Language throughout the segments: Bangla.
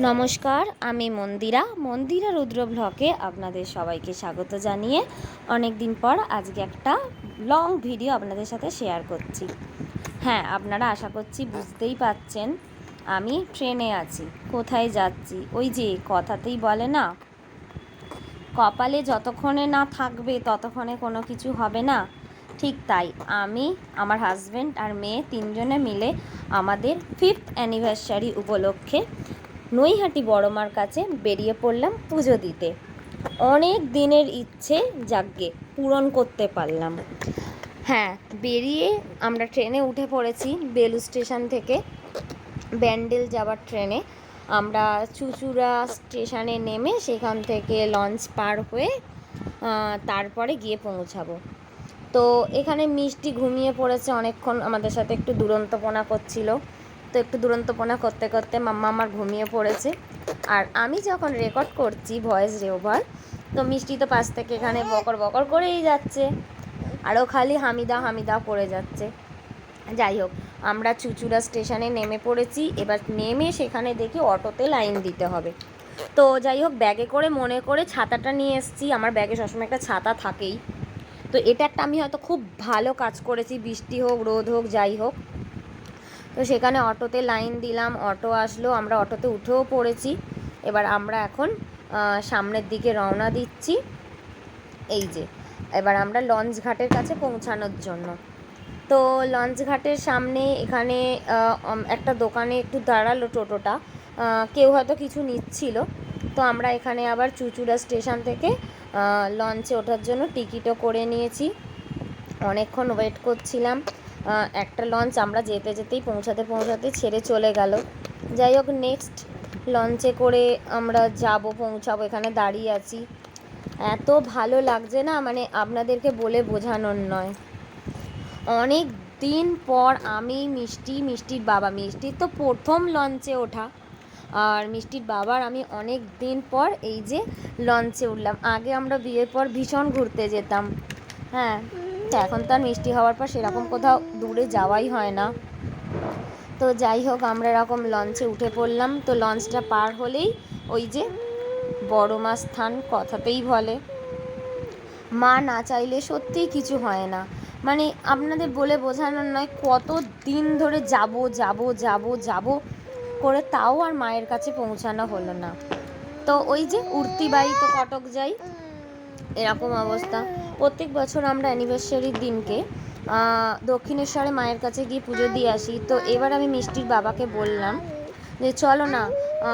নমস্কার, আমি মন্দিরা রুদ্র ব্লগে আপনাদের সবাইকে স্বাগত জানিয়ে অনেক দিন পর আজকে একটা লং ভিডিও আপনাদের সাথে শেয়ার করছি। হ্যাঁ, আপনারা আশা করছি বুঝতেই পাচ্ছেন আমি ট্রেনে আছি। কোথায় যাচ্ছি? ওই যে কথাতেই বলে না, কপালে যতক্ষণে না থাকবে ততক্ষণে কোনো কিছু হবে না। ঠিক তাই আমি, আমার হাজব্যান্ড আর মেয়ে তিনজনে মিলে আমাদের 5th অ্যানিভার্সারি উপলক্ষে নৈহাটি বড়মার কাছে বেরিয়ে পড়লাম পুজো দিতে। অনেক দিনের ইচ্ছে যাগ্গে পূরণ করতে পারলাম। হ্যাঁ, বেরিয়ে আমরা ট্রেনে উঠে পড়েছি বেলু স্টেশন থেকে ব্যান্ডেল যাওয়ার ট্রেনে। আমরা চুঁচুড়া স্টেশনে নেমে সেখান থেকে লঞ্চ পার হয়ে তারপরে গিয়ে পৌঁছাবো। তো এখানে মিষ্টি ঘুমিয়ে পড়েছে অনেকক্ষণ, আমাদের সাথে একটু দুরন্তপনা করছিল। তো একটু দুরন্তপনা করতে করতে মাম্মা আমার ঘুমিয়ে পড়েছে। আর আমি যখন রেকর্ড করছি ভয়েস ওভার, তো মিষ্টি তো পাশ থেকে এখানে বকর বকর করেই যাচ্ছে, আরও খালি হামিদা হামিদা করে যাচ্ছে। যাই হোক, আমরা চুঁচুড়া স্টেশনে নেমে পড়েছি। এবার নেমে সেখানে দেখি অটোতে লাইন দিতে হবে। তো যাই হোক, ব্যাগে করে মনে করে ছাতাটা নিয়ে এসেছি। আমার ব্যাগে সবসময় একটা ছাতা থাকেই। তো এটা একটা আমি হয়তো খুব ভালো কাজ করেছি, বৃষ্টি হোক রোদ হোক যাই হোক। তো সেখানে অটোতে লাইন দিলাম, অটো আসলো, আমরা অটোতে উঠেও পড়েছি। এবার আমরা এখন সামনের দিকে রওনা দিচ্ছি। এই যে এবার আমরা লঞ্চ ঘাটের কাছে পৌঁছানোর জন্য। তো লঞ্চ ঘাটের সামনে এখানে একটা দোকানে একটু দাঁড়ালো টোটোটা, কেউ হয়তো কিছু নিচ্ছিল। তো আমরা এখানে আবার চুঁচুড়া স্টেশন থেকে লঞ্চে ওঠার জন্য টিকিটও করে নিয়েছি। অনেকক্ষণ ওয়েট করছিলাম। একটা লঞ্চ আমরা যেতে যেতেই পৌঁছাতে ছেড়ে চলে গেল। যাই হোক, নেক্সট লঞ্চে করে আমরা পৌঁছাবো। এখানে দাঁড়িয়ে আছি, এত ভালো লাগছে না, মানে আপনাদেরকে বলে বোঝানোর নয়। অনেক দিন পর আমি মিষ্টির বাবা, মিষ্টির তো প্রথম লঞ্চে ওঠা, আর মিষ্টির বাবার আমি অনেক দিন পর এই যে লঞ্চে উঠলাম। আগে আমরা বিয়ের পর ভীষণ ঘুরতে যেতাম। হ্যাঁ, এখন তো আর মিষ্টি হওয়ার পর সেরকম কোথাও দূরে যাওয়াই হয় না। তো যাই হোক, আমরা এরকম লঞ্চে উঠে পড়লাম। তো লঞ্চটা পার হলেই ওই যে বড় মা স্থান কথাতেই বলে, মা না চাইলে সত্যিই কিছু হয় না। মানে আপনাদের বলে বোঝানোর নয়, কত দিন ধরে যাব করে তাও আর মায়ের কাছে পৌঁছানো হলো না। তো ওই যে উঠতি বাড়ি তো কটক যাই, এরকম অবস্থা। প্রত্যেক বছর আমরা অ্যানিভার্সারির দিনকে দক্ষিণেশ্বরে মায়ের কাছে গিয়ে পুজো দিয়ে আসি। তো এবার আমি মিষ্টির বাবাকে বললাম যে চলো না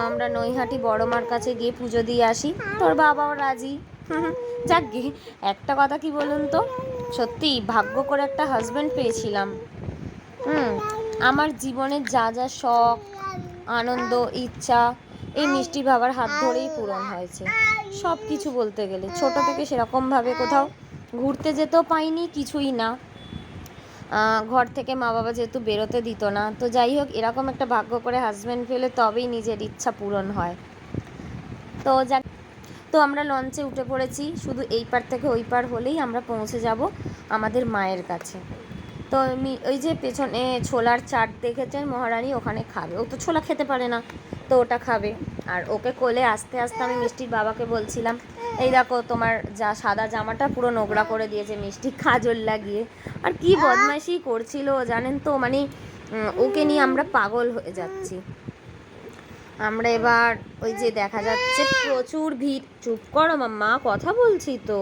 আমরা নৈহাটি বড়মার কাছে গিয়ে পুজো দিয়ে আসি। তোর বাবাও রাজি। যাক গে, একটা কথা কি বলুন তো, সত্যি ভাগ্য করে একটা হাজব্যান্ড পেয়েছিলাম। আমার জীবনের যা যা শখ, আনন্দ, ইচ্ছা এই মিষ্টির বাবার হাত ধরেই পূরণ হয়েছে। সব কিছু বলতে গেলে ছোট থেকে সেরকমভাবে কোথাও ঘুরতে যেতেও পাইনি, কিছুই না। ঘর থেকে মা বাবা যেহেতু বেরোতে দিত না। তো যাই হোক, এরকম একটা ভাগ্য করে হাজব্যান্ড পেলে তবেই নিজের ইচ্ছা পূরণ হয়। তো আমরা লঞ্চে উঠে পড়েছি, শুধু এই পার থেকে ওই পার হলেই আমরা পৌঁছে যাব আমাদের মায়ের কাছে। তো ওই যে পেছনে ছোলার চাট দেখেছেন মহারানী, ওখানে খাবে। ও তো ছোলা খেতে পারে না, তো ওটা খাবে। আর ওকে কোলে আস্তে আস্তে আমি মিষ্টির বাবাকে বলছিলাম, এই দেখো তোমার যা সাদা জামাটা পুরো নোংরা করে দিয়েছে মিষ্টি কাজল লাগিয়ে। আর কি বদমাইশি করছিল জানেন তো, মানে ওকে নিয়ে আমরা পাগল হয়ে যাচ্ছি। আমরা এবার ওই যে দেখা যাচ্ছে প্রচুর ভিড়। চুপ করো মাম্মা, কথা বলছি তো।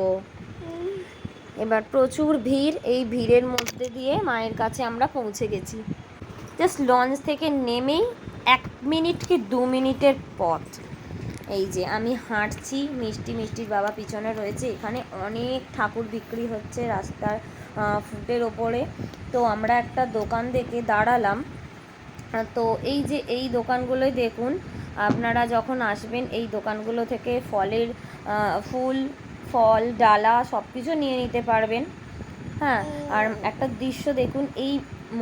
এবার প্রচুর ভিড়, এই ভিড়ের মধ্যে দিয়ে মায়ের কাছে আমরা পৌঁছে গেছি। জাস্ট লঞ্চ থেকে নেমেই 1 মিনিট কি 2 মিনিটের পথ। এই যে আমি হাঁটছি, মিষ্টির বাবা পিছনে রয়েছে। এখানে অনেক ঠাকুর বিক্রি হচ্ছে রাস্তার ফুটের ওপরে। তো আমরা একটা দোকান দেখে দাঁড়ালাম। তো এই যে এই দোকানগুলোই দেখুন, আপনারা যখন আসবেন এই দোকানগুলো থেকে ফুল ফল ডালা সব কিছু নিয়ে নিতে পারবেন। হ্যাঁ, আর একটা দৃশ্য দেখুন, এই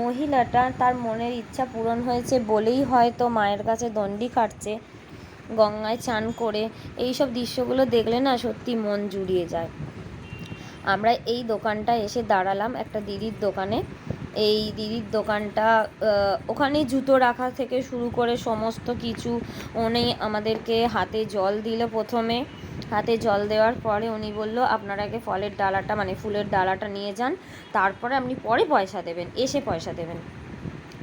মহিলাটা তার মনের ইচ্ছা পূরণ হয়েছে বলেই হয়তো মায়ের কাছে দণ্ডি কাটছে গঙ্গায় চান করে। এই সব দৃশ্যগুলো দেখলে না সত্যি মন জুড়িয়ে যায়। আমরা এই দোকানটায় এসে দাঁড়ালাম একটা দিদির দোকানে। এই দিদির দোকানটা, ওখানে জুতো রাখা থেকে শুরু করে সমস্ত কিছু। উনি আমাদেরকে হাতে জল দিল, প্রথমে হাতে জল দেওয়ার পরে উনি বলল আপনারা আগে ফলের ডালাটা মানে ফুলের ডালাটা নিয়ে যান, তারপরে আপনি পরে পয়সা দেবেন, এসে পয়সা দেবেন।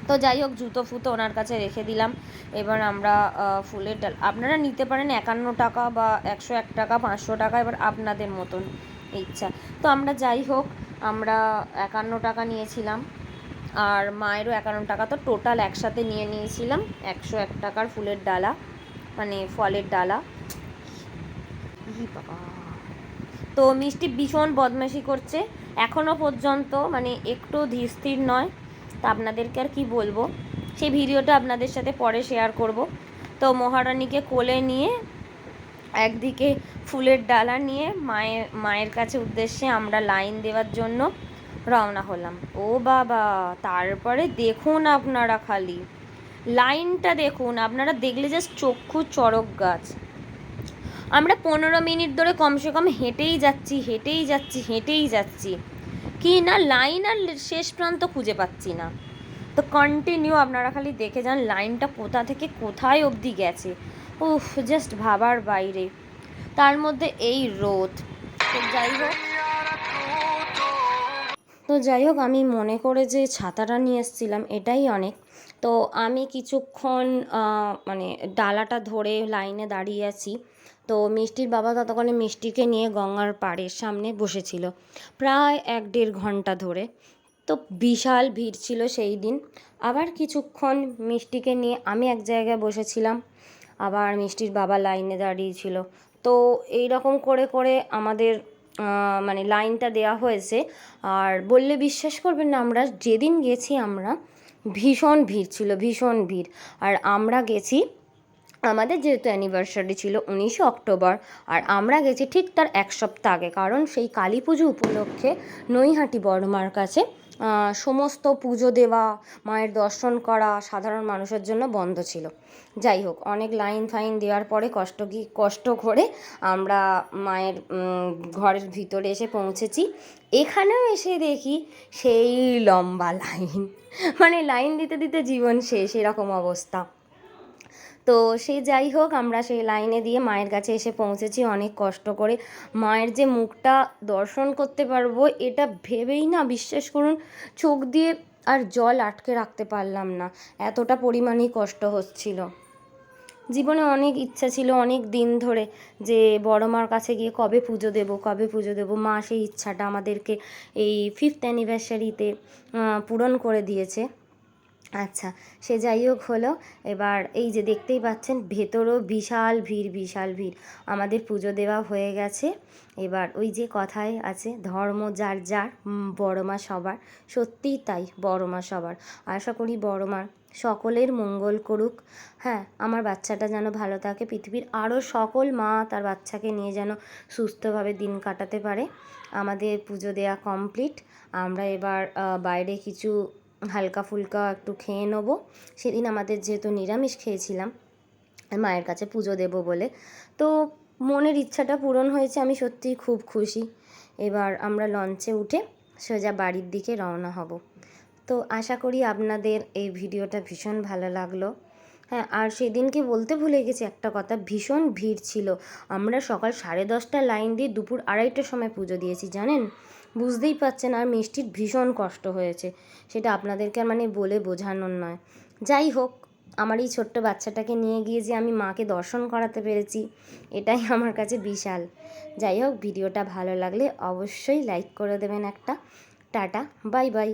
তো যাই হোক, জুতো ফুতো ওনার কাছে রেখে দিলাম। এবার আমরা ফুলের ডাল আপনারা নিতে পারেন 51 টাকা বা 101 টাকা, 500 টাকা, এবার আপনাদের মতন ইচ্ছা। তো আমরা যাই হোক, আমরা 51 টাকা নিয়েছিলাম, আর মায়েরও 51 টাকা, তো টোটাল একসাথে নিয়েছিলাম 101 টাকার ফুলের ডালা, মানে ফলের ডালা। বাবা, তো মিষ্টি ভীষণ বদমাশি করছে এখনও পর্যন্ত, মানে একটু ধীর স্থির নয়। তা আপনাদেরকে আর কি বলবো, সেই ভিডিওটা আপনাদের সাথে পরে শেয়ার করব। তো মহারানীকে কোলে নিয়ে একদিকে ফুলের ডালা নিয়ে মায়ের কাছে উদ্দেশ্যে আমরা লাইন দেওয়ার জন্য রওনা হলাম। ও বাবা, তারপরে দেখুন আপনারা, খালি লাইনটা দেখুন, আপনারা দেখলে জাস্ট চক্ষু চড়ক গাছ। আমরা 15 মিনিট ধরে কমসে কম হেঁটেই যাচ্ছি, কি না লাইন আর শেষ প্রান্ত খুঁজে পাচ্ছি না। তো কন্টিনিউ আপনারা খালি দেখে যান লাইনটা কোথা থেকে কোথায় অবধি গেছে। উফ, জাস্ট ভাবার বাইরে, তার মধ্যে এই রোদ। তো যাই হোক আমি মনে করে যে ছাতাটা নিয়ে এসেছিলাম এটাই অনেক। তো আমি কিছুক্ষণ মানে ডালাটা ধরে লাইনে দাঁড়িয়ে আছি। তো মিষ্টির বাবা ততক্ষণে মিষ্টিকে নিয়ে গঙ্গার পাড়ের সামনে বসেছিল প্রায় 1-1.5 ঘন্টা ধরে। তো বিশাল ভিড় ছিল সেই দিন। আবার কিছুক্ষণ মিষ্টিকে নিয়ে আমি এক জায়গায় বসেছিলাম, আবার মিষ্টির বাবা লাইনে দাঁড়িয়েছিল। তো এই রকম করে করে আমাদের মানে লাইনটা দেওয়া হয়েছে। আর বললে বিশ্বাস করবেন না, আমরা যেদিন গেছি আমরা ভীষণ ভিড় ছিল, ভীষণ ভিড়। আর আমরা গেছি, আমাদের যেহেতু অ্যানিভার্সারি ছিল 19 অক্টোবর, আর আমরা গেছি ঠিক তার 1 সপ্তাহ আগে, কারণ সেই কালী পুজো উপলক্ষে নৈহাটি বড়মার কাছে সমস্ত পুজো দেওয়া, মায়ের দর্শন করা সাধারণ মানুষের জন্য বন্ধ ছিল। যাই হোক, অনেক লাইন ফাইন দেওয়ার পরে কষ্ট করে আমরা মায়ের ঘরের ভিতরে এসে পৌঁছেছি। এখানেও এসে দেখি সেই লম্বা লাইন, মানে লাইন দিতে দিতে জীবন শেষ, এরকম অবস্থা। তো সে যাই হোক, আমরা সেই লাইনে দিয়ে মায়ের কাছে এসে পৌঁছেছি অনেক কষ্ট করে। মায়ের যে মুখটা দর্শন করতে পারবো এটা ভেবেই না, বিশ্বাস করুন, চোখ দিয়ে আর জল আটকে রাখতে পারলাম না, এতটা পরিমাণেই কষ্ট হচ্ছিল। জীবনে অনেক ইচ্ছা ছিল অনেক দিন ধরে যে বড় মার কাছে গিয়ে কবে পুজো দেবো। মা সেই ইচ্ছাটা আমাদেরকে এই 5th অ্যানিভার্সারিতে পূরণ করে দিয়েছে। আচ্ছা, সে যাই হোক হলো। এবার এই যে দেখতেই পাচ্ছেন ভেতরও বিশাল ভিড়। আমাদের পুজো দেওয়া হয়ে গেছে। এবার ওই যে কথায় আছে, ধর্ম যার যার, বড় মা সবার। সত্যিই তাই, বড় মা সবার। আশা করি বড় মার সকলের মঙ্গল করুক। হ্যাঁ, আমার বাচ্চাটা যেন ভালো থাকে, পৃথিবীর আরও সকল মা তার বাচ্চাকে নিয়ে যেন সুস্থভাবে দিন কাটাতে পারে। আমাদের পুজো দেওয়া কমপ্লিট। আমরা এবার বাইরে কিছু হালকা ফুলকা একটু খেয়ে নেবো। সেদিন আমাদের যেহেতু নিরামিষ খেয়েছিলাম মায়ের কাছে পুজো দেবো বলে, তো মনের ইচ্ছাটা পূরণ হয়েছে, আমি সত্যিই খুব খুশি। এবার আমরা লঞ্চে উঠে সোজা বাড়ির দিকে রওনা হব। তো আশা করি আপনাদের এই ভিডিওটা ভীষণ ভালো লাগলো। হ্যাঁ, আর সেদিনকে বলতে ভুলে গেছি একটা কথা, ভীষণ ভিড় ছিল। আমরা সকাল 10:30 লাইন দিয়ে দুপুর 2:30টার সময় পুজো দিয়েছি, জানেন, বুঝতেই পারছেন। আর মিষ্টির ভীষণ কষ্ট হয়েছে, সেটা আপনাদেরকে আর মানে বলে বোঝানোর নয়। যাই হোক, আমার এই ছোট্ট বাচ্চাটাকে নিয়ে গিয়ে যে আমি মাকে দর্শন করাতে পেরেছি, এটাই আমার কাছে বিশাল। যাই হোক, ভিডিওটা ভালো লাগলে অবশ্যই লাইক করে দেবেন একটা। Tata, bye bye.